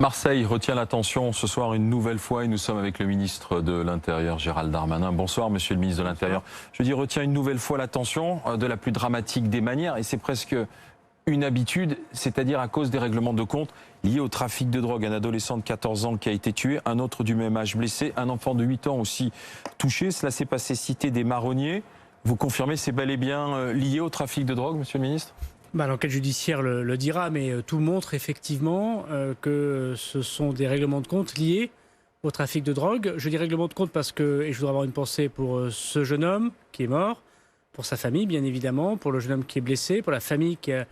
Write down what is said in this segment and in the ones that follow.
Marseille retient l'attention ce soir une nouvelle fois et nous sommes avec le ministre de l'Intérieur, Gérald Darmanin. Bonsoir, monsieur le ministre de l'Intérieur. Je dis retient une nouvelle fois l'attention de la plus dramatique des manières et c'est presque une habitude, c'est-à-dire à cause des règlements de compte liés au trafic de drogue. Un adolescent de 14 ans qui a été tué, un autre du même âge blessé, un enfant de 8 ans aussi touché. Cela s'est passé cité des Marronniers. Vous confirmez, c'est bel et bien lié au trafic de drogue, monsieur le ministre ? L'enquête judiciaire le dira, mais tout montre effectivement que ce sont des règlements de compte liés au trafic de drogue. Je dis règlement de compte parce que, et je voudrais avoir une pensée pour ce jeune homme qui est mort, pour sa famille bien évidemment, pour le jeune homme qui est blessé, pour la famille qui a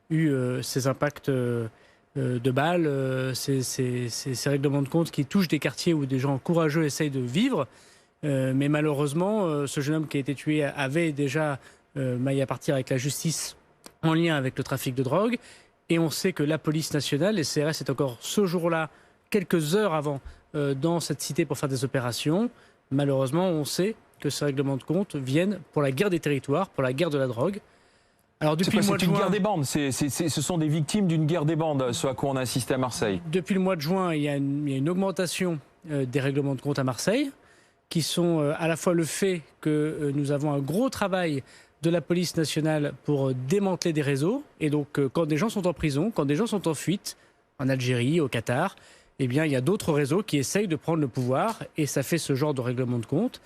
eu ces impacts de balles, ces règlements de compte qui touchent des quartiers où des gens courageux essayent de vivre. Mais malheureusement, ce jeune homme qui a été tué avait déjà maille à partir avec la justice en lien avec le trafic de drogue. Et on sait que la police nationale, les CRS, est encore ce jour-là, quelques heures avant, dans cette cité pour faire des opérations. Malheureusement, on sait que ces règlements de compte viennent pour la guerre des territoires, pour la guerre de la drogue. Alors depuis le mois de juin, c'est une guerre des bandes, ce sont des victimes d'une guerre des bandes, ce à quoi on a assisté à Marseille. Depuis le mois de juin, il y a une augmentation des règlements de compte à Marseille, qui sont à la fois le fait que nous avons un gros travail de la police nationale pour démanteler des réseaux. Et donc, quand des gens sont en prison, quand des gens sont en fuite, en Algérie, au Qatar, eh bien, il y a d'autres réseaux qui essayent de prendre le pouvoir et ça fait ce genre de règlement de compte.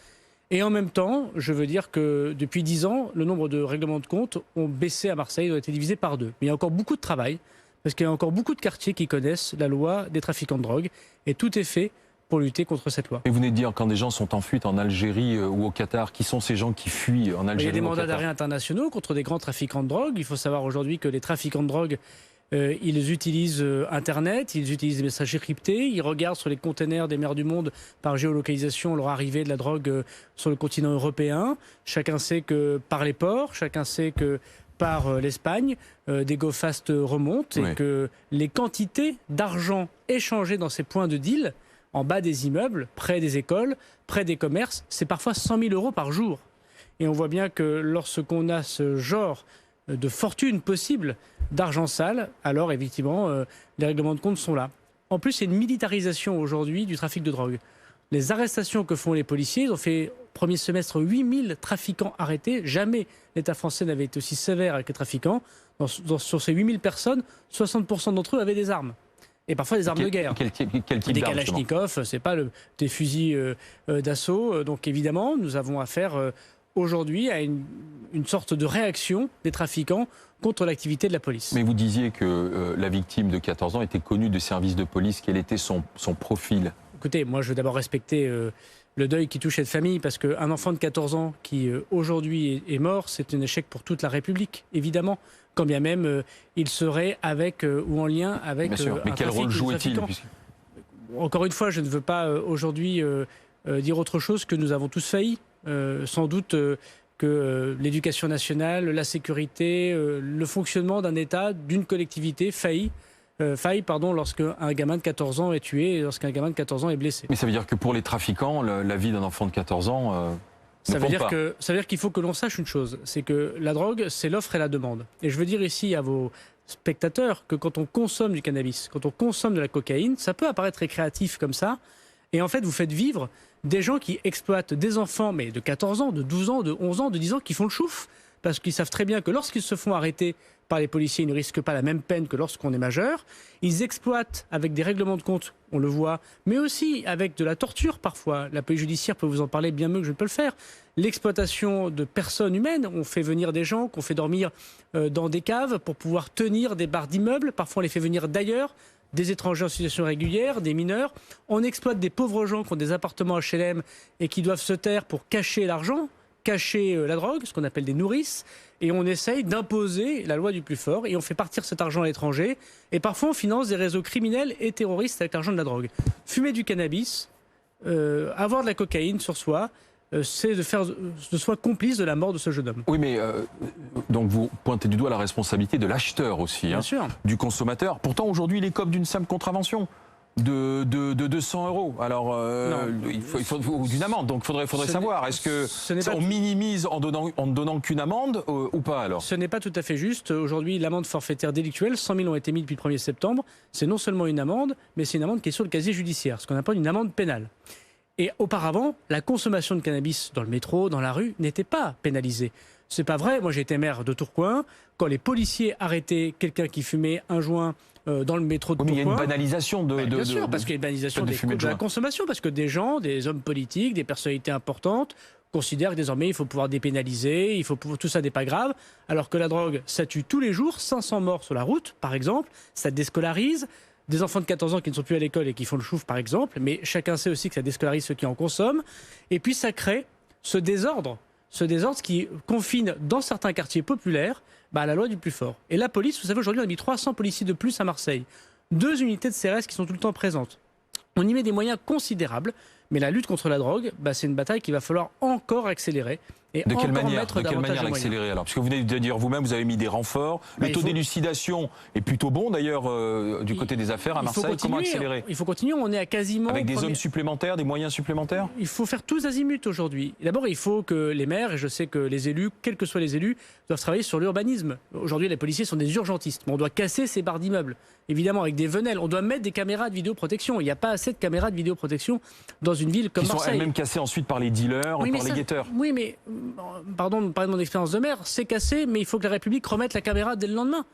Et en même temps, je veux dire que depuis 10 ans, le nombre de règlements de compte ont baissé à Marseille, ont été divisés par 2. Mais il y a encore beaucoup de travail, parce qu'il y a encore beaucoup de quartiers qui connaissent la loi des trafiquants de drogue. Et tout est fait pour lutter contre cette loi. Et vous venez de dire, quand des gens sont en fuite en Algérie ou au Qatar, qui sont ces gens qui fuient en Algérie? Il y a des mandats d'arrêt internationaux contre des grands trafiquants de drogue. Il faut savoir aujourd'hui que les trafiquants de drogue, ils utilisent Internet, ils utilisent des messageries cryptées, ils regardent sur les containers des mers du monde par géolocalisation leur arrivée de la drogue sur le continent européen. Chacun sait que par les ports, chacun sait que par l'Espagne, des go fast remontent et que les quantités d'argent échangées dans ces points de deal, en bas des immeubles, près des écoles, près des commerces, c'est parfois 100 000 euros par jour. Et on voit bien que lorsqu'on a ce genre de fortune possible d'argent sale, alors effectivement, les règlements de compte sont là. En plus, il y a une militarisation aujourd'hui du trafic de drogue. Les arrestations que font les policiers, ils ont fait, premier semestre, 8000 trafiquants arrêtés. Jamais l'État français n'avait été aussi sévère avec les trafiquants. Sur ces 8000 personnes, 60% d'entre eux avaient des armes. Et parfois des armes de guerre. Quel type des kalachnikovs, c'est pas des fusils d'assaut. Donc évidemment, nous avons affaire aujourd'hui à une sorte de réaction des trafiquants contre l'activité de la police. Mais vous disiez que la victime de 14 ans était connue des services de police. Quel était son profil? Écoutez, moi je veux d'abord respecter le deuil qui touche cette famille, parce qu'un enfant de 14 ans qui aujourd'hui est mort, c'est un échec pour toute la République, évidemment. Quand bien même il serait avec ou en lien avec bien sûr. Mais quel rôle jouait-il? Encore une fois, je ne veux pas aujourd'hui dire autre chose que nous avons tous failli. Sans doute que l'éducation nationale, la sécurité, le fonctionnement d'un État, d'une collectivité faille lorsqu'un gamin de 14 ans est tué et lorsqu'un gamin de 14 ans est blessé. Mais ça veut dire que pour les trafiquants, la vie d'un enfant de 14 ans... Ça veut dire qu'il faut que l'on sache une chose, c'est que la drogue, c'est l'offre et la demande. Et je veux dire ici à vos spectateurs que quand on consomme du cannabis, quand on consomme de la cocaïne, ça peut apparaître récréatif comme ça, et en fait vous faites vivre des gens qui exploitent des enfants, mais de 14 ans, de 12 ans, de 11 ans, de 10 ans, qui font le chouf, parce qu'ils savent très bien que lorsqu'ils se font arrêter par les policiers, ils ne risquent pas la même peine que lorsqu'on est majeur. Ils exploitent avec des règlements de compte, on le voit, mais aussi avec de la torture parfois. La police judiciaire peut vous en parler bien mieux que je ne peux le faire. L'exploitation de personnes humaines, on fait venir des gens qu'on fait dormir dans des caves pour pouvoir tenir des barres d'immeubles. Parfois on les fait venir d'ailleurs, des étrangers en situation régulière, des mineurs. On exploite des pauvres gens qui ont des appartements HLM et qui doivent se taire pour cacher l'argent, cacher la drogue, ce qu'on appelle des nourrices, et on essaye d'imposer la loi du plus fort, et on fait partir cet argent à l'étranger, et parfois on finance des réseaux criminels et terroristes avec l'argent de la drogue. Fumer du cannabis, avoir de la cocaïne sur soi, c'est de faire de soi complice de la mort de ce jeune homme. Oui, mais donc vous pointez du doigt la responsabilité de l'acheteur aussi, bien sûr, du consommateur. Pourtant, aujourd'hui, il écope d'une simple contravention. de 200 €. Alors, il faut ou d'une amende. Donc, faudrait savoir. Est-ce que on minimise en donnant qu'une amende ou pas alors? Ce n'est pas tout à fait juste. Aujourd'hui, l'amende forfaitaire délictuelle, 100 000 ont été mis depuis le 1er septembre. C'est non seulement une amende, mais c'est une amende qui est sur le casier judiciaire, ce qu'on appelle une amende pénale. Et auparavant, la consommation de cannabis dans le métro, dans la rue, n'était pas pénalisée. C'est pas vrai. Moi, j'ai été maire de Tourcoing. Quand les policiers arrêtaient quelqu'un qui fumait un joint dans le métro de Tourcoing... Mais il y a une banalisation bien sûr, parce qu'il y a une banalisation de la consommation, parce que des gens, des hommes politiques, des personnalités importantes considèrent que désormais il faut pouvoir dépénaliser, tout ça n'est pas grave, alors que la drogue, ça tue tous les jours, 500 morts sur la route, par exemple, ça déscolarise, des enfants de 14 ans qui ne sont plus à l'école et qui font le chouf, par exemple, mais chacun sait aussi que ça déscolarise ceux qui en consomment, et puis ça crée ce désordre qui confine dans certains quartiers populaires à la loi du plus fort. Et la police, vous savez, aujourd'hui, on a mis 300 policiers de plus à Marseille. 2 unités de CRS qui sont tout le temps présentes. On y met des moyens considérables, mais la lutte contre la drogue, c'est une bataille qu'il va falloir encore accélérer. Et de quelle manière l'accélérer alors? Parce que vous venez de dire vous-même, vous avez mis des renforts. Le taux d'élucidation est plutôt bon d'ailleurs du côté des affaires à Marseille. Comment accélérer? Il faut continuer, on est à quasiment... Avec des hommes supplémentaires, des moyens supplémentaires? Il faut faire tous azimuts aujourd'hui. D'abord, il faut que les maires, et je sais que les élus, quels que soient les élus, doivent travailler sur l'urbanisme. Aujourd'hui, les policiers sont des urgentistes. Mais on doit casser ces barres d'immeubles, évidemment avec des venelles. On doit mettre des caméras de vidéoprotection. Il n'y a pas assez de caméras de vidéoprotection dans une ville comme Marseille. Qui sont elles-mêmes cassées ensuite par les dealers ou par les guetteurs. Oui, mais pardon de parler de mon expérience de maire, c'est cassé, mais il faut que la République remette la caméra dès le lendemain.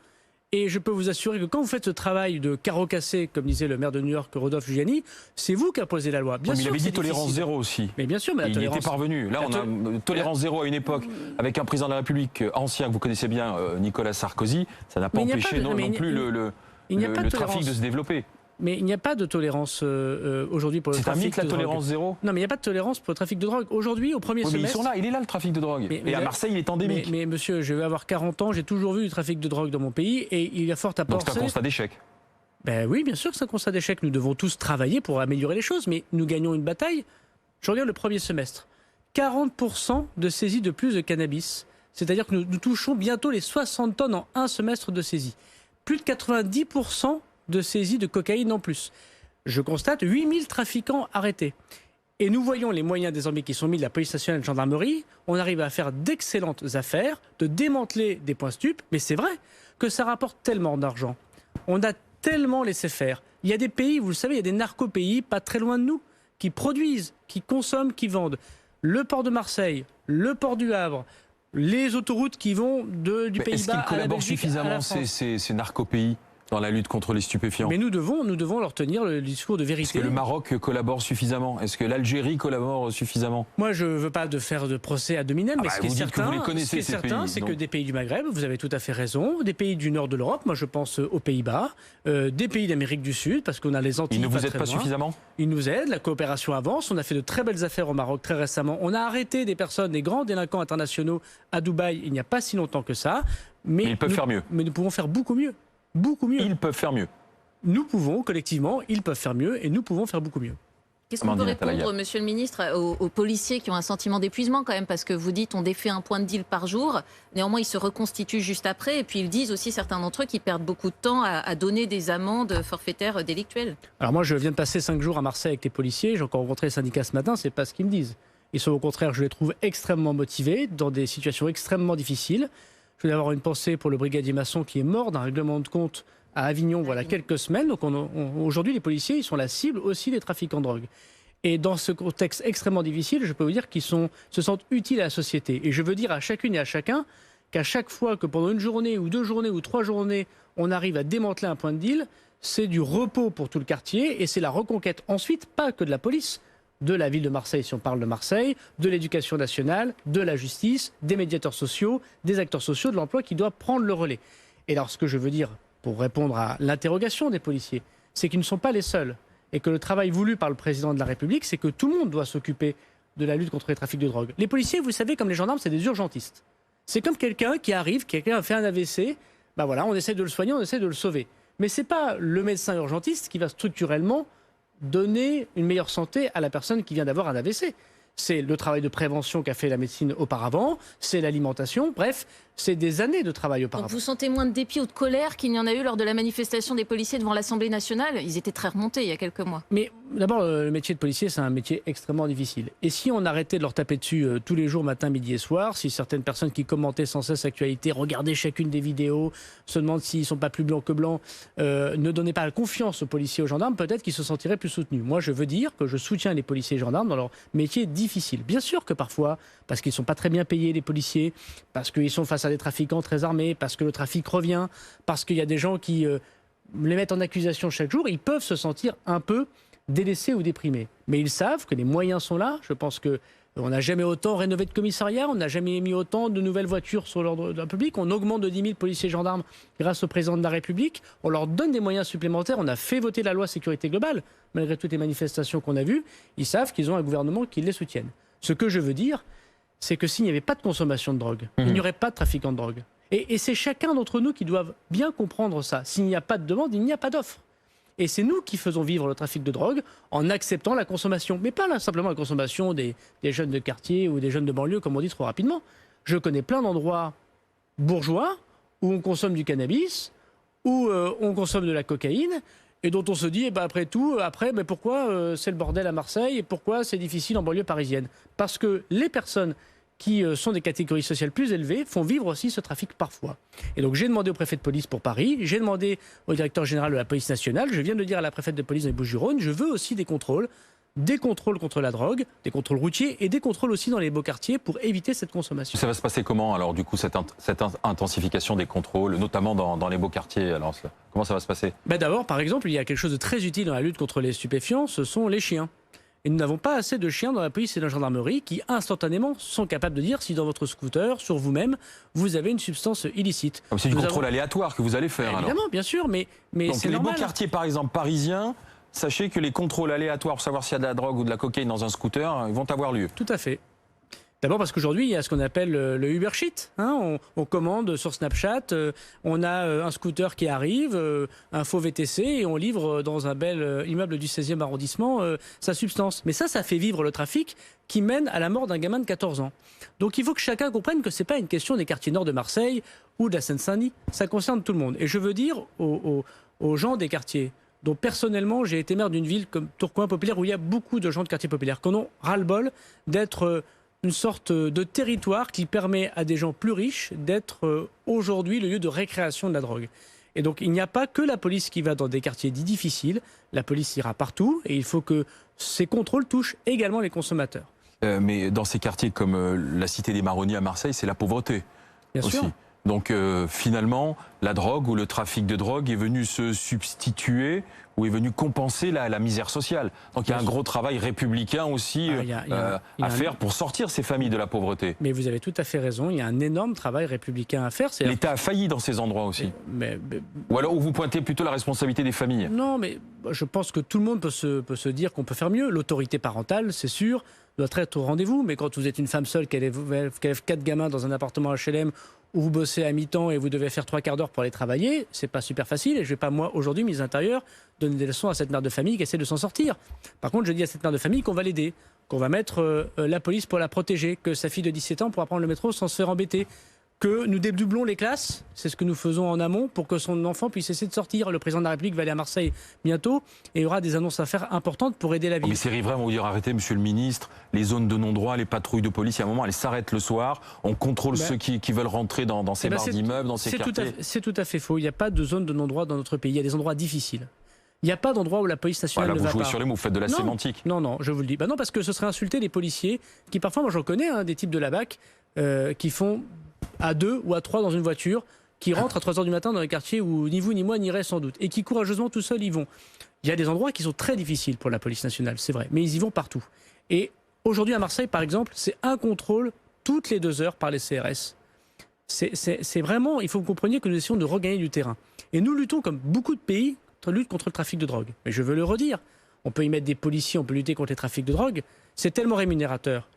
Et je peux vous assurer que quand vous faites ce travail de carreau cassé, comme disait le maire de New York, Rodolphe Giuliani, c'est vous qui imposez la loi. Bien sûr, il avait dit tolérance zéro aussi. Mais bien sûr, mais il était parvenu. Là, on a tolérance zéro à une époque avec un président de la République ancien que vous connaissez bien, Nicolas Sarkozy. Ça n'a pas empêché non plus le trafic de se développer. Mais il n'y a pas de tolérance aujourd'hui pour le trafic de drogue. C'est un mythe, la tolérance zéro? Non, mais il n'y a pas de tolérance pour le trafic de drogue. Aujourd'hui, au premier semestre... Mais ils sont là, il est là le trafic de drogue. Et à Marseille, il est endémique. Mais monsieur, je vais avoir 40 ans, j'ai toujours vu du trafic de drogue dans mon pays et il y a fort à penser... Donc c'est un constat d'échec? Oui, bien sûr que c'est un constat d'échec. Nous devons tous travailler pour améliorer les choses, mais nous gagnons une bataille. Je regarde le premier semestre. 40% de saisie de plus de cannabis. C'est-à-dire que nous touchons bientôt les 60 tonnes en un semestre de saisie. Plus de 90% de saisie de cocaïne en plus. Je constate 8000 trafiquants arrêtés. Et nous voyons les moyens désormais qui sont mis de la police nationale et de la gendarmerie. On arrive à faire d'excellentes affaires, de démanteler des points stupes. Mais c'est vrai que ça rapporte tellement d'argent. On a tellement laissé faire. Il y a des pays, vous le savez, il y a des narco-pays pas très loin de nous, qui produisent, qui consomment, qui vendent. Le port de Marseille, le port du Havre, les autoroutes qui vont du Pays-Bas à la Belgique. Est-ce qu'ils collaborent suffisamment, ces narco-pays, dans la lutte contre les stupéfiants? Mais nous devons leur tenir le discours de vérité. Est-ce que le Maroc collabore suffisamment? Est-ce que l'Algérie collabore suffisamment? Moi, je ne veux pas faire de procès à dominem, mais ce qui est certain, c'est que des pays du Maghreb, vous avez tout à fait raison, des pays du nord de l'Europe, moi je pense aux Pays-Bas, des pays d'Amérique du Sud, parce qu'on a les Antilles. Ils ne vous aident pas suffisamment? Ils nous aident, la coopération avance, on a fait de très belles affaires au Maroc très récemment. On a arrêté des personnes, des grands délinquants internationaux à Dubaï il n'y a pas si longtemps que ça. Mais ils peuvent faire mieux. Mais nous pouvons faire beaucoup mieux. Beaucoup mieux. Ils peuvent faire mieux. Nous pouvons, collectivement, ils peuvent faire mieux et nous pouvons faire beaucoup mieux. Qu'est-ce qu'on peut répondre, monsieur le ministre, aux policiers qui ont un sentiment d'épuisement quand même? Parce que vous dites on défait un point de deal par jour, néanmoins ils se reconstituent juste après et puis ils disent aussi, certains d'entre eux, qu'ils perdent beaucoup de temps à donner des amendes forfaitaires délictuelles. Alors moi je viens de passer 5 jours à Marseille avec les policiers, j'ai encore rencontré les syndicats ce matin, c'est pas ce qu'ils me disent. Ils sont au contraire, je les trouve extrêmement motivés, dans des situations extrêmement difficiles. Je voulais avoir une pensée pour le brigadier Masson qui est mort d'un règlement de compte à Avignon, voilà quelques semaines. Donc aujourd'hui, les policiers, ils sont la cible aussi des trafiquants de drogue. Et dans ce contexte extrêmement difficile, je peux vous dire qu'ils se sentent utiles à la société. Et je veux dire à chacune et à chacun qu'à chaque fois que pendant une journée ou 2 journées ou 3 journées, on arrive à démanteler un point de deal, c'est du repos pour tout le quartier et c'est la reconquête ensuite, pas que de la police, de la ville de Marseille, si on parle de Marseille, de l'éducation nationale, de la justice, des médiateurs sociaux, des acteurs sociaux, de l'emploi qui doivent prendre le relais. Et alors, ce que je veux dire, pour répondre à l'interrogation des policiers, c'est qu'ils ne sont pas les seuls. Et que le travail voulu par le président de la République, c'est que tout le monde doit s'occuper de la lutte contre les trafics de drogue. Les policiers, vous savez, comme les gendarmes, c'est des urgentistes. C'est comme quelqu'un qui arrive, quelqu'un a fait un AVC, voilà, on essaie de le soigner, on essaie de le sauver. Mais ce n'est pas le médecin urgentiste qui va structurellement donner une meilleure santé à la personne qui vient d'avoir un AVC. C'est le travail de prévention qu'a fait la médecine auparavant, c'est l'alimentation, bref, c'est des années de travail auparavant. Donc vous sentez moins de dépit ou de colère qu'il n'y en a eu lors de la manifestation des policiers devant l'Assemblée nationale? Ils étaient très remontés il y a quelques mois. Mais d'abord, le métier de policier, c'est un métier extrêmement difficile. Et si on arrêtait de leur taper dessus tous les jours, matin, midi et soir, si certaines personnes qui commentaient sans cesse l'actualité, regardaient chacune des vidéos, se demandent s'ils ne sont pas plus blancs que blancs, ne donnaient pas confiance aux policiers et aux gendarmes, peut-être qu'ils se sentiraient plus soutenus. Moi, je veux dire que je soutiens les policiers et gendarmes dans leur métier difficile. Bien sûr que parfois, parce qu'ils ne sont pas très bien payés, les policiers, parce qu'ils sont face à des trafiquants très armés, parce que le trafic revient, parce qu'il y a des gens qui les mettent en accusation chaque jour, ils peuvent se sentir un peu délaissés ou déprimés. Mais ils savent que les moyens sont là. Je pense qu'on n'a jamais autant rénové de commissariats, on n'a jamais mis autant de nouvelles voitures sur l'ordre de la République. On augmente de 10 000 policiers et gendarmes grâce au président de la République. On leur donne des moyens supplémentaires. On a fait voter la loi sécurité globale. Malgré toutes les manifestations qu'on a vues, ils savent qu'ils ont un gouvernement qui les soutienne. Ce que je veux dire, c'est que s'il n'y avait pas de consommation de drogue, il n'y aurait pas de trafiquants de drogue. Et c'est chacun d'entre nous qui doivent bien comprendre ça. S'il n'y a pas de demande, il n'y a pas d'offre. Et c'est nous qui faisons vivre le trafic de drogue en acceptant la consommation. Mais pas là, simplement la consommation des jeunes de quartier ou des jeunes de banlieue, comme on dit trop rapidement. Je connais plein d'endroits bourgeois où on consomme du cannabis, où on consomme de la cocaïne, et dont on se dit, après tout, mais pourquoi c'est le bordel à Marseille et pourquoi c'est difficile en banlieue parisienne? Parce que les personnes qui sont des catégories sociales plus élevées font vivre aussi ce trafic parfois. Et donc j'ai demandé au préfet de police pour Paris, j'ai demandé au directeur général de la police nationale, je viens de le dire à la préfète de police dans les Bouches-du-Rhône, je veux aussi des contrôles contre la drogue, des contrôles routiers et des contrôles aussi dans les beaux quartiers pour éviter cette consommation. Ça va se passer comment alors du coup cette intensification des contrôles, notamment dans les beaux quartiers alors, comment ça va se passer? D'abord, par exemple, il y a quelque chose de très utile dans la lutte contre les stupéfiants, ce sont les chiens. Et nous n'avons pas assez de chiens dans la police et la gendarmerie qui instantanément sont capables de dire si dans votre scooter, sur vous-même, vous avez une substance illicite. C'est du contrôle aléatoire que vous allez faire alors. Évidemment, bien sûr, mais donc c'est les normal. beaux quartiers par exemple parisiens, sachez que les contrôles aléatoires pour savoir s'il y a de la drogue ou de la cocaïne dans un scooter vont avoir lieu. Tout à fait. D'abord parce qu'aujourd'hui, il y a ce qu'on appelle le Uber Sheet. On commande sur Snapchat, on a un scooter qui arrive, un faux VTC, et on livre dans un bel immeuble du 16e arrondissement sa substance. Mais ça fait vivre le trafic qui mène à la mort d'un gamin de 14 ans. Donc il faut que chacun comprenne que ce n'est pas une question des quartiers nord de Marseille ou de la Seine-Saint-Denis. Ça concerne tout le monde. Et je veux dire aux gens des quartiers, dont personnellement j'ai été maire d'une ville comme Tourcoing populaire où il y a beaucoup de gens de quartiers populaires, qu'on ont ras-le-bol d'être une sorte de territoire qui permet à des gens plus riches d'être aujourd'hui le lieu de récréation de la drogue. Et donc il n'y a pas que la police qui va dans des quartiers dits difficiles, la police ira partout et il faut que ces contrôles touchent également les consommateurs. Mais dans ces quartiers comme la Cité des Marronniers à Marseille, c'est la pauvreté. Bien aussi. sûr. Donc finalement, la drogue ou le trafic de drogue est venu se substituer ou est venu compenser la misère sociale. Donc il y a un gros travail républicain aussi à faire pour sortir ces familles de la pauvreté. Mais vous avez tout à fait raison, il y a un énorme travail républicain à faire. L'État a failli dans ces endroits aussi. Ou alors où vous pointez plutôt la responsabilité des familles? Non, mais je pense que tout le monde peut se dire qu'on peut faire mieux. L'autorité parentale, c'est sûr, doit être au rendez-vous. Mais quand vous êtes une femme seule qui élève 4 gamins dans un appartement HLM où vous bossez à mi-temps et vous devez faire 3 quarts d'heure pour aller travailler, c'est pas super facile. Et je vais pas, moi, aujourd'hui, ministre de l'Intérieur, donner des leçons à cette mère de famille qui essaie de s'en sortir. Par contre, je dis à cette mère de famille qu'on va l'aider, qu'on va mettre la police pour la protéger, que sa fille de 17 ans pourra prendre le métro sans se faire embêter, que nous dédoublons les classes, c'est ce que nous faisons en amont, pour que son enfant puisse essayer de sortir. Le président de la République va aller à Marseille bientôt et il y aura des annonces à faire importantes pour aider la ville. Mais ces riverains vont vous dire arrêtez, monsieur le ministre, les zones de non-droit, les patrouilles de police, il y a un moment, elles s'arrêtent le soir, on contrôle ceux qui veulent rentrer dans ces barres d'immeubles, dans ces quartiers. C'est tout à fait faux, il n'y a pas de zone de non-droit dans notre pays, il y a des endroits difficiles. Il n'y a pas d'endroit où la police nationale ne va pas. Vous jouez sur les mots, vous faites de la sémantique. Non, je vous le dis. Non, parce que ce serait insulter les policiers qui, parfois, moi j'en connais, des types de la BAC, qui font à 2 ou à 3 dans une voiture, qui rentrent à 3h du matin dans les quartiers où ni vous ni moi n'irait sans doute, et qui courageusement tout seuls y vont. Il y a des endroits qui sont très difficiles pour la police nationale, c'est vrai, mais ils y vont partout. Et aujourd'hui à Marseille, par exemple, c'est un contrôle toutes les 2 heures par les CRS. C'est vraiment, il faut que vous compreniez que nous essayons de regagner du terrain. Et nous luttons, comme beaucoup de pays, lutte contre le trafic de drogue. Mais je veux le redire, on peut y mettre des policiers, on peut lutter contre les trafics de drogue. C'est tellement rémunérateur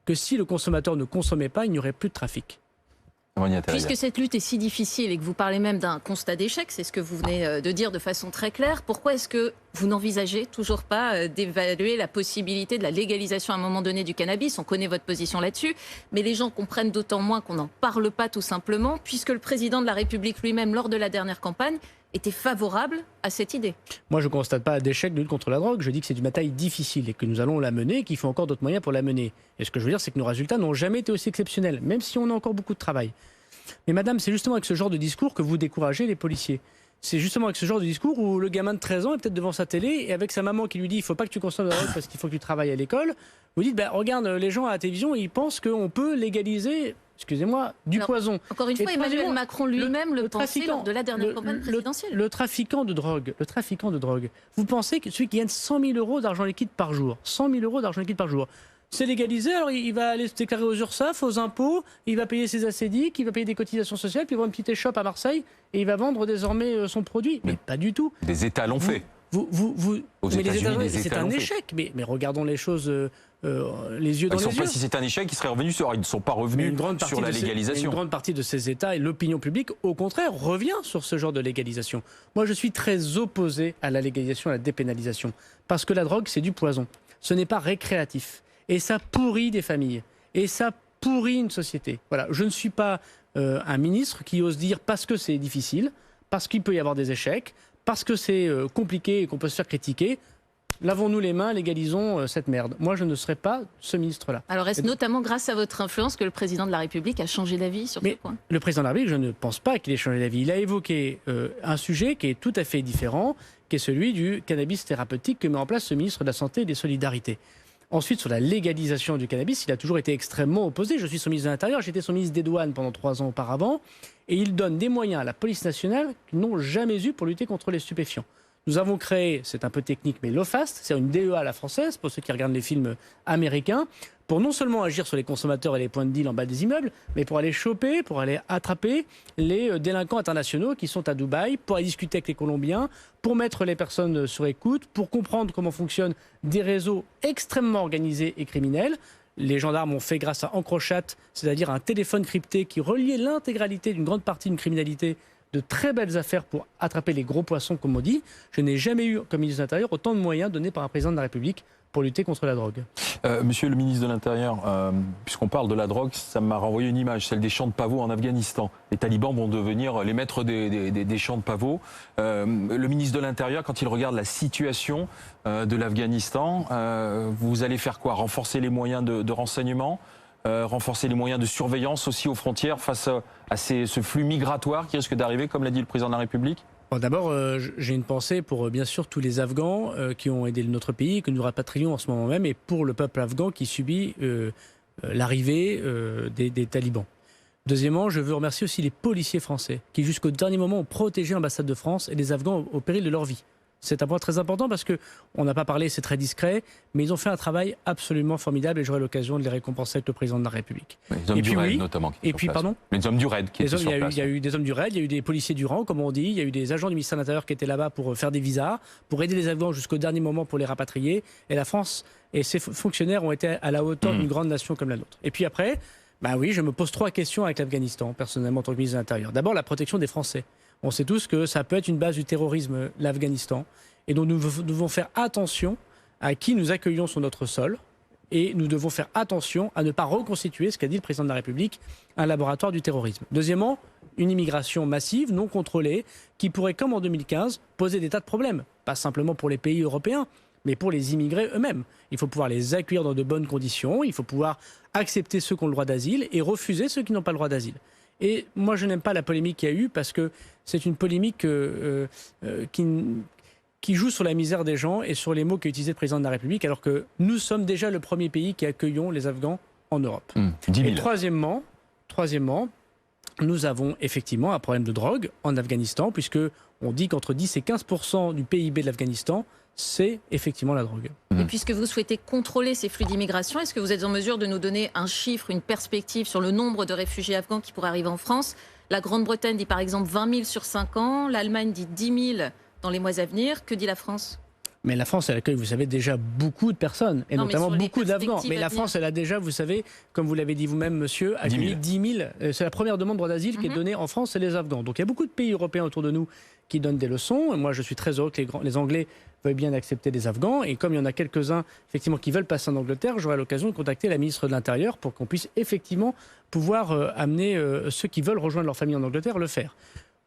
que si le consommateur ne consommait pas, il n'y aurait plus de trafic. Puisque cette lutte est si difficile et que vous parlez même d'un constat d'échec, c'est ce que vous venez de dire de façon très claire, pourquoi est-ce que vous n'envisagez toujours pas d'évaluer la possibilité de la légalisation à un moment donné du cannabis? On connaît votre position là-dessus, mais les gens comprennent d'autant moins qu'on n'en parle pas tout simplement, puisque le président de la République lui-même, lors de la dernière campagne, était favorable à cette idée. Moi, je ne constate pas d'échec de lutte contre la drogue. Je dis que c'est une bataille difficile et que nous allons la mener, qu'il faut encore d'autres moyens pour la mener. Et ce que je veux dire, c'est que nos résultats n'ont jamais été aussi exceptionnels, même si on a encore beaucoup de travail. Mais madame, c'est justement avec ce genre de discours que vous découragez les policiers. C'est justement avec ce genre de discours où le gamin de 13 ans est peut-être devant sa télé et avec sa maman qui lui dit « il ne faut pas que tu consommes de la drogue parce qu'il faut que tu travailles à l'école », vous dites « regarde, les gens à la télévision, ils pensent qu'on peut légaliser... » excusez-moi, du poison. Encore une fois, Emmanuel Macron lui-même le pensait lors de la dernière campagne présidentielle. Le trafiquant de drogue, vous pensez que celui qui gagne 100 000 euros d'argent liquide par jour, 100 000 euros d'argent liquide par jour, c'est légalisé, alors il va aller se déclarer aux URSSAF, aux impôts, il va payer ses acédiques, il va payer des cotisations sociales, puis il va avoir une petite échoppe à Marseille et il va vendre désormais son produit. Mais pas du tout. Des États l'ont fait. Mais les États, c'est un échec. Mais regardons les choses les yeux dans les yeux. Si c'est un échec, ils seraient revenus ils ne sont pas revenus sur la légalisation. Une grande partie de ces États et l'opinion publique, au contraire, revient sur ce genre de légalisation. Moi, je suis très opposé à la légalisation, à la dépénalisation. Parce que la drogue, c'est du poison. Ce n'est pas récréatif. Et ça pourrit des familles. Et ça pourrit une société. Voilà. Je ne suis pas un ministre qui ose dire parce que c'est difficile, parce qu'il peut y avoir des échecs, parce que c'est compliqué et qu'on peut se faire critiquer. Lavons-nous les mains, légalisons cette merde. Moi, je ne serai pas ce ministre-là. Alors, est-ce notamment grâce à votre influence que le président de la République a changé d'avis sur ce point? Le président de la République, je ne pense pas qu'il ait changé d'avis. Il a évoqué un sujet qui est tout à fait différent, qui est celui du cannabis thérapeutique que met en place ce ministre de la Santé et des Solidarités. Ensuite, sur la légalisation du cannabis, il a toujours été extrêmement opposé. Je suis son ministre de l'Intérieur, j'étais son ministre des Douanes pendant 3 ans auparavant. Et il donne des moyens à la police nationale qu'ils n'ont jamais eu pour lutter contre les stupéfiants. Nous avons créé, c'est un peu technique, mais l'OFAST, c'est une DEA à la française, pour ceux qui regardent les films américains, pour non seulement agir sur les consommateurs et les points de deal en bas des immeubles, mais pour aller choper, pour aller attraper les délinquants internationaux qui sont à Dubaï, pour aller discuter avec les Colombiens, pour mettre les personnes sur écoute, pour comprendre comment fonctionnent des réseaux extrêmement organisés et criminels. Les gendarmes ont fait grâce à Encrochat, c'est-à-dire un téléphone crypté qui reliait l'intégralité d'une grande partie d'une criminalité, de très belles affaires pour attraper les gros poissons, comme on dit. Je n'ai jamais eu, comme ministre de l'Intérieur, autant de moyens donnés par un président de la République pour lutter contre la drogue. Monsieur le ministre de l'Intérieur, puisqu'on parle de la drogue, ça m'a renvoyé une image, celle des champs de pavots en Afghanistan. Les talibans vont devenir les maîtres des champs de pavots. Le ministre de l'Intérieur, quand il regarde la situation de l'Afghanistan, vous allez faire quoi? Renforcer les moyens de renseignement, renforcer les moyens de surveillance aussi aux frontières face à ce flux migratoire qui risque d'arriver, comme l'a dit le président de la République? Bon, d'abord, j'ai une pensée pour bien sûr tous les Afghans qui ont aidé notre pays, que nous rapatrions en ce moment même, et pour le peuple afghan qui subit l'arrivée des talibans. Deuxièmement, je veux remercier aussi les policiers français qui jusqu'au dernier moment ont protégé l'ambassade de France et les Afghans au péril de leur vie. C'est un point très important parce qu'on n'a pas parlé, c'est très discret, mais ils ont fait un travail absolument formidable et j'aurai l'occasion de les récompenser avec le président de la République. Les hommes du RAID notamment. Et puis, pardon ? Les hommes du RAID qui étaient sur place. Il y a eu des hommes du RAID, il y a eu des policiers du rang, comme on dit, il y a eu des agents du ministère de l'Intérieur qui étaient là-bas pour faire des visas, pour aider les Afghans jusqu'au dernier moment pour les rapatrier. Et la France et ses fonctionnaires ont été à la hauteur d'une grande nation comme la nôtre. Et puis après, oui, je me pose 3 questions avec l'Afghanistan, personnellement en tant que ministre de l'Intérieur. D'abord, la protection des Français. On sait tous que ça peut être une base du terrorisme, l'Afghanistan. Et donc nous devons faire attention à qui nous accueillons sur notre sol. Et nous devons faire attention à ne pas reconstituer, ce qu'a dit le président de la République, un laboratoire du terrorisme. Deuxièmement, une immigration massive, non contrôlée, qui pourrait, comme en 2015, poser des tas de problèmes. Pas simplement pour les pays européens, mais pour les immigrés eux-mêmes. Il faut pouvoir les accueillir dans de bonnes conditions, il faut pouvoir accepter ceux qui ont le droit d'asile et refuser ceux qui n'ont pas le droit d'asile. Et moi, je n'aime pas la polémique qu'il y a eu parce que c'est une polémique qui joue sur la misère des gens et sur les mots qu'a utilisé le président de la République, alors que nous sommes déjà le premier pays qui accueillons les Afghans en Europe. 10 000. Et troisièmement, nous avons effectivement un problème de drogue en Afghanistan, puisque on dit qu'entre 10 et 15% du PIB de l'Afghanistan, c'est effectivement la drogue. Et puisque vous souhaitez contrôler ces flux d'immigration, est-ce que vous êtes en mesure de nous donner un chiffre, une perspective sur le nombre de réfugiés afghans qui pourraient arriver en France? La Grande-Bretagne dit par exemple 20 000 sur 5 ans, l'Allemagne dit 10 000 dans les mois à venir. Que dit la France? Mais la France, elle accueille, vous savez, déjà beaucoup de personnes, et Non, notamment mais sur les beaucoup d'Afghans. perspectives Mais à la venir. France, elle a déjà, vous savez, comme vous l'avez dit vous-même, monsieur, accueilli 10 000. C'est la première demande de droit d'asile qui est donnée en France, c'est les Afghans. Donc il y a beaucoup de pays européens autour de nous qui donnent des leçons. Et moi, je suis très heureux que les Anglais veuillent bien accepter des Afghans. Et comme il y en a quelques-uns, effectivement, qui veulent passer en Angleterre, j'aurai l'occasion de contacter la ministre de l'Intérieur pour qu'on puisse effectivement pouvoir amener ceux qui veulent rejoindre leur famille en Angleterre le faire.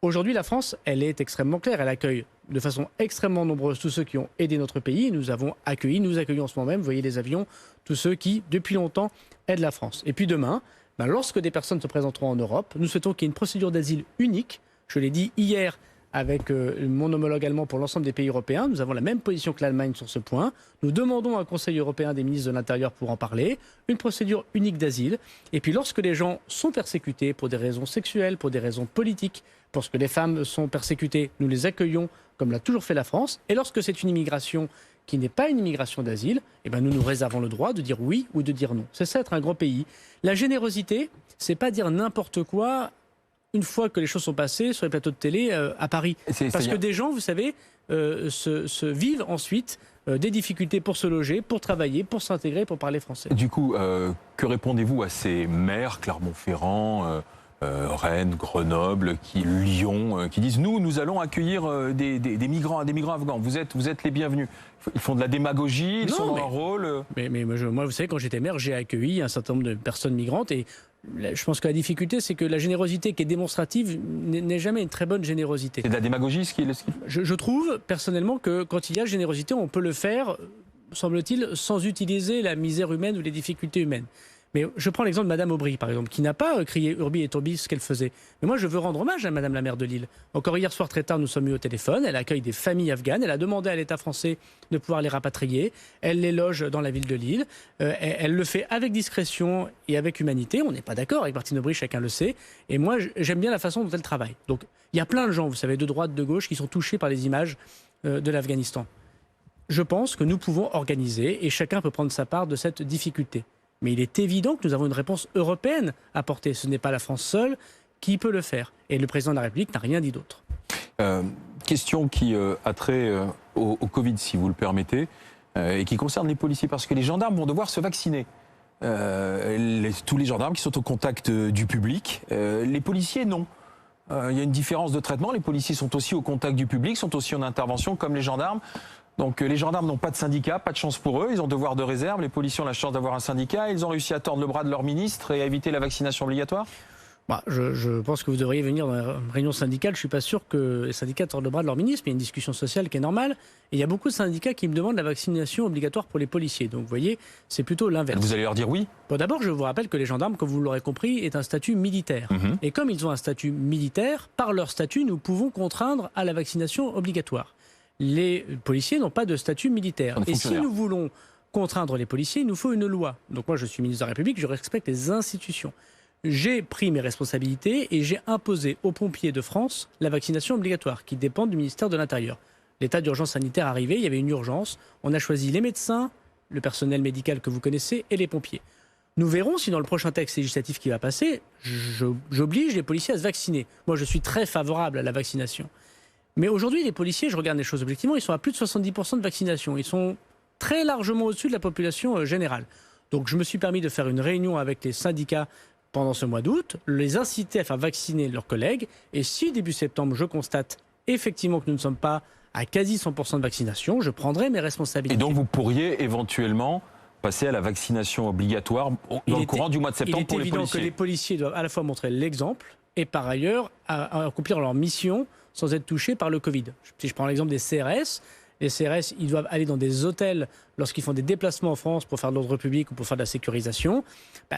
Aujourd'hui, la France, elle est extrêmement claire. Elle accueille de façon extrêmement nombreuse tous ceux qui ont aidé notre pays. Nous accueillons en ce moment même, vous voyez les avions, tous ceux qui, depuis longtemps, aident la France. Et puis demain, lorsque des personnes se présenteront en Europe, nous souhaitons qu'il y ait une procédure d'asile unique. Je l'ai dit hier avec mon homologue allemand pour l'ensemble des pays européens. Nous avons la même position que l'Allemagne sur ce point. Nous demandons un Conseil européen des ministres de l'Intérieur pour en parler. Une procédure unique d'asile. Et puis lorsque les gens sont persécutés pour des raisons sexuelles, pour des raisons politiques, parce que les femmes sont persécutées, nous les accueillons comme l'a toujours fait la France. Et lorsque c'est une immigration qui n'est pas une immigration d'asile, nous nous réservons le droit de dire oui ou de dire non. C'est ça être un grand pays. La générosité, c'est pas dire n'importe quoi une fois que les choses sont passées sur les plateaux de télé à Paris. Parce que des gens, vous savez, se vivent ensuite des difficultés pour se loger, pour travailler, pour s'intégrer, pour parler français. Du coup, que répondez-vous à ces maires, Clermont-Ferrand, Rennes, Grenoble, Lyon, qui disent nous allons accueillir des migrants afghans. Vous êtes les bienvenus. Ils font de la démagogie, ils sont dans leur rôle. Mais moi, vous savez, quand j'étais maire, j'ai accueilli un certain nombre de personnes migrantes et je pense que la difficulté, c'est que la générosité qui est démonstrative n'est jamais une très bonne générosité. C'est de la démagogie ce qu'il je trouve personnellement que quand il y a générosité, on peut le faire, semble-t-il, sans utiliser la misère humaine ou les difficultés humaines. Mais je prends l'exemple de Madame Aubry, par exemple, qui n'a pas crié Urbi et Tourbi ce qu'elle faisait. Mais moi, je veux rendre hommage à Madame la maire de Lille. Encore hier soir, très tard, nous sommes eu au téléphone. Elle accueille des familles afghanes. Elle a demandé à l'État français de pouvoir les rapatrier. Elle les loge dans la ville de Lille. Elle le fait avec discrétion et avec humanité. On n'est pas d'accord avec Martine Aubry, chacun le sait. Et moi, j'aime bien la façon dont elle travaille. Donc, il y a plein de gens, vous savez, de droite, de gauche, qui sont touchés par les images de l'Afghanistan. Je pense que nous pouvons organiser, et chacun peut prendre sa part de cette difficulté. Mais il est évident que nous avons une réponse européenne à apporter. Ce n'est pas la France seule qui peut le faire. Et le président de la République n'a rien dit d'autre. Question qui a trait au Covid, si vous le permettez, et qui concerne les policiers, parce que les gendarmes vont devoir se vacciner. Tous les gendarmes qui sont au contact du public, les policiers non. Il y a une différence de traitement. Les policiers sont aussi au contact du public, sont aussi en intervention comme les gendarmes. Donc les gendarmes n'ont pas de syndicat, pas de chance pour eux, ils ont devoir de réserve. Les policiers ont la chance d'avoir un syndicat. Ils ont réussi à tordre le bras de leur ministre et à éviter la vaccination obligatoire. Je pense que vous devriez venir dans la réunion syndicale. Je ne suis pas sûr que les syndicats tordent le bras de leur ministre, mais il y a une discussion sociale qui est normale. Et il y a beaucoup de syndicats qui me demandent la vaccination obligatoire pour les policiers. Donc vous voyez, c'est plutôt l'inverse. Vous allez leur dire oui ? D'abord, je vous rappelle que les gendarmes, comme vous l'aurez compris, est un statut militaire. Et comme ils ont un statut militaire, par leur statut, nous pouvons contraindre à la vaccination obligatoire. Les policiers n'ont pas de statut militaire. Et si nous voulons contraindre les policiers, il nous faut une loi. Donc moi, je suis ministre de la République, je respecte les institutions. J'ai pris mes responsabilités et j'ai imposé aux pompiers de France la vaccination obligatoire, qui dépend du ministère de l'Intérieur. L'état d'urgence sanitaire arrivé, il y avait une urgence. On a choisi les médecins, le personnel médical que vous connaissez et les pompiers. Nous verrons si dans le prochain texte législatif qui va passer, j'oblige les policiers à se vacciner. Moi, je suis très favorable à la vaccination. Mais aujourd'hui, les policiers, je regarde les choses objectivement, ils sont à plus de 70% de vaccination. Ils sont très largement au-dessus de la population générale. Donc je me suis permis de faire une réunion avec les syndicats pendant ce mois d'août, les inciter à faire vacciner leurs collègues. Et si début septembre, je constate effectivement que nous ne sommes pas à quasi 100% de vaccination, je prendrai mes responsabilités. Et donc vous pourriez éventuellement passer à la vaccination obligatoire dans le courant du mois de septembre pour les policiers. Il est évident que les policiers doivent à la fois montrer l'exemple et par ailleurs accomplir leur mission sans être touchés par le Covid. Si je prends l'exemple des CRS, les CRS, ils doivent aller dans des hôtels lorsqu'ils font des déplacements en France pour faire de l'ordre public ou pour faire de la sécurisation.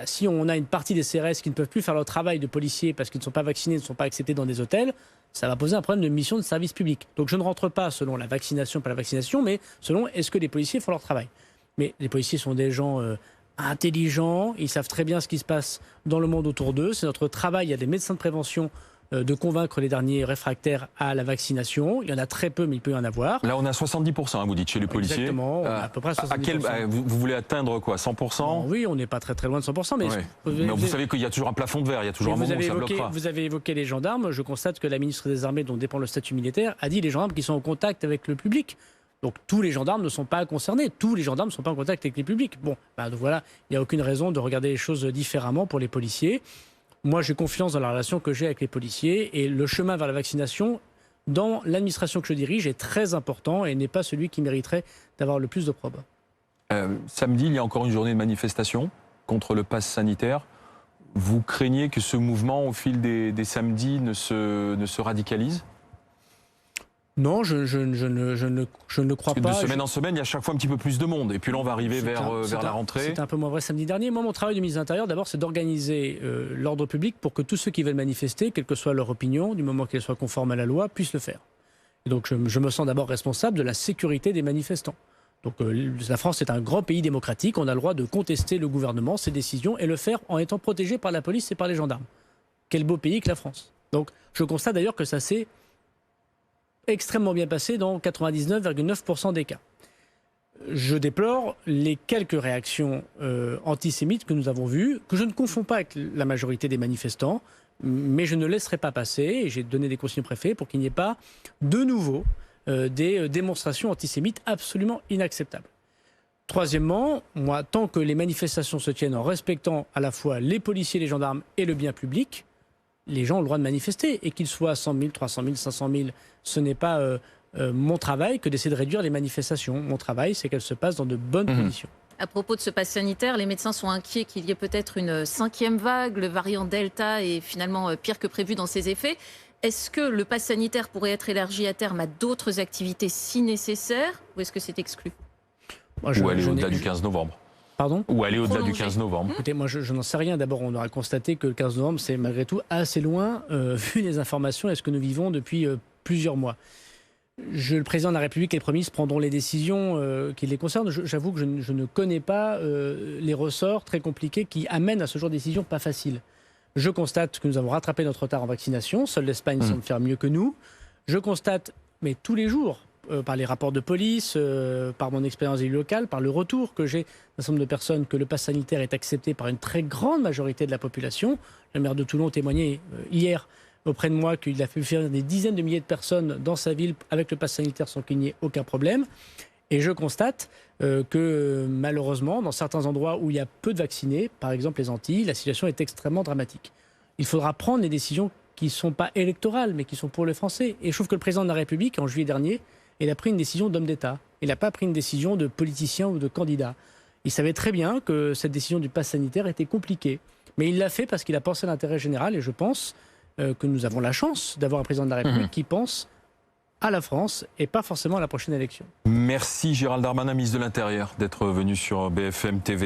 Si on a une partie des CRS qui ne peuvent plus faire leur travail de policiers parce qu'ils ne sont pas vaccinés, ne sont pas acceptés dans des hôtels, ça va poser un problème de mission de service public. Donc je ne rentre pas selon la vaccination, pas la vaccination, mais selon est-ce que les policiers font leur travail. Mais les policiers sont des gens intelligents, ils savent très bien ce qui se passe dans le monde autour d'eux. C'est notre travail, il y a des médecins de prévention de convaincre les derniers réfractaires à la vaccination. Il y en a très peu, mais il peut y en avoir. Là, on a 70%, vous dites, chez les policiers. Exactement, on a à peu près 70%. Vous voulez atteindre quoi, 100%? Bon, oui, on n'est pas très loin de 100%. Mais, mais vous savez qu'il y a toujours un plafond de verre, il y a toujours un moment où ça bloquera. Vous avez évoqué les gendarmes. Je constate que la ministre des Armées, dont dépend le statut militaire, a dit les gendarmes qui sont en contact avec le public. Donc tous les gendarmes ne sont pas concernés, tous les gendarmes ne sont pas en contact avec les publics. Bon, donc voilà, il n'y a aucune raison de regarder les choses différemment pour les policiers. Moi, j'ai confiance dans la relation que j'ai avec les policiers et le chemin vers la vaccination dans l'administration que je dirige est très important et n'est pas celui qui mériterait d'avoir le plus de probes. Samedi, il y a encore une journée de manifestation contre le pass sanitaire. Vous craignez que ce mouvement, au fil des samedis, ne se radicalise ? Non, je ne crois pas. De semaine en semaine, il y a chaque fois un petit peu plus de monde. Et puis là, on va arriver vers la rentrée. C'était un peu moins vrai samedi dernier. Moi, mon travail de ministre de l'Intérieur, d'abord, c'est d'organiser l'ordre public pour que tous ceux qui veulent manifester, quelle que soit leur opinion, du moment qu'elle soit conforme à la loi, puissent le faire. Et donc, je me sens d'abord responsable de la sécurité des manifestants. Donc, la France est un grand pays démocratique. On a le droit de contester le gouvernement, ses décisions, et le faire en étant protégé par la police et par les gendarmes. Quel beau pays que la France. Donc, je constate d'ailleurs que ça s'est extrêmement bien passé dans 99,9% des cas. Je déplore les quelques réactions antisémites que nous avons vues, que je ne confonds pas avec la majorité des manifestants, mais je ne laisserai pas passer, et j'ai donné des consignes au préfet pour qu'il n'y ait pas de nouveau des démonstrations antisémites absolument inacceptables. Troisièmement, moi, tant que les manifestations se tiennent en respectant à la fois les policiers, les gendarmes et le bien public, les gens ont le droit de manifester, et qu'ils soient 100 000, 300 000, 500 000, ce n'est pas mon travail que d'essayer de réduire les manifestations. Mon travail, c'est qu'elles se passent dans de bonnes conditions. À propos de ce pass sanitaire, les médecins sont inquiets qu'il y ait peut-être une 5e vague. Le variant Delta est finalement pire que prévu dans ses effets. Est-ce que le pass sanitaire pourrait être élargi à terme à d'autres activités si nécessaire, ou est-ce que c'est exclu ? Ou aller au-delà du 15 novembre. Pardon ? Ou aller au-delà du 15 novembre. Écoutez, moi je n'en sais rien. D'abord, on aura constaté que le 15 novembre, c'est malgré tout assez loin, vu les informations et ce que nous vivons depuis plusieurs mois. Le président de la République et les premiers ministres prendront les décisions qui les concernent. J'avoue que je ne connais pas les ressorts très compliqués qui amènent à ce genre de décision pas facile. Je constate que nous avons rattrapé notre retard en vaccination. Seule l'Espagne semble faire mieux que nous. Je constate, mais tous les jours, par les rapports de police, par mon expérience d'élu local, par le retour que j'ai d'un certain nombre de personnes, que le pass sanitaire est accepté par une très grande majorité de la population. Le maire de Toulon témoignait hier auprès de moi qu'il a fait faire des dizaines de milliers de personnes dans sa ville avec le pass sanitaire sans qu'il n'y ait aucun problème. Et je constate que malheureusement, dans certains endroits où il y a peu de vaccinés, par exemple les Antilles, la situation est extrêmement dramatique. Il faudra prendre des décisions qui ne sont pas électorales, mais qui sont pour les Français. Et je trouve que le président de la République, en juillet dernier, il a pris une décision d'homme d'État. Il n'a pas pris une décision de politicien ou de candidat. Il savait très bien que cette décision du pass sanitaire était compliquée. Mais il l'a fait parce qu'il a pensé à l'intérêt général. Et je pense que nous avons la chance d'avoir un président de la République qui pense à la France et pas forcément à la prochaine élection. Merci Gérald Darmanin, ministre de l'Intérieur, d'être venu sur BFM TV.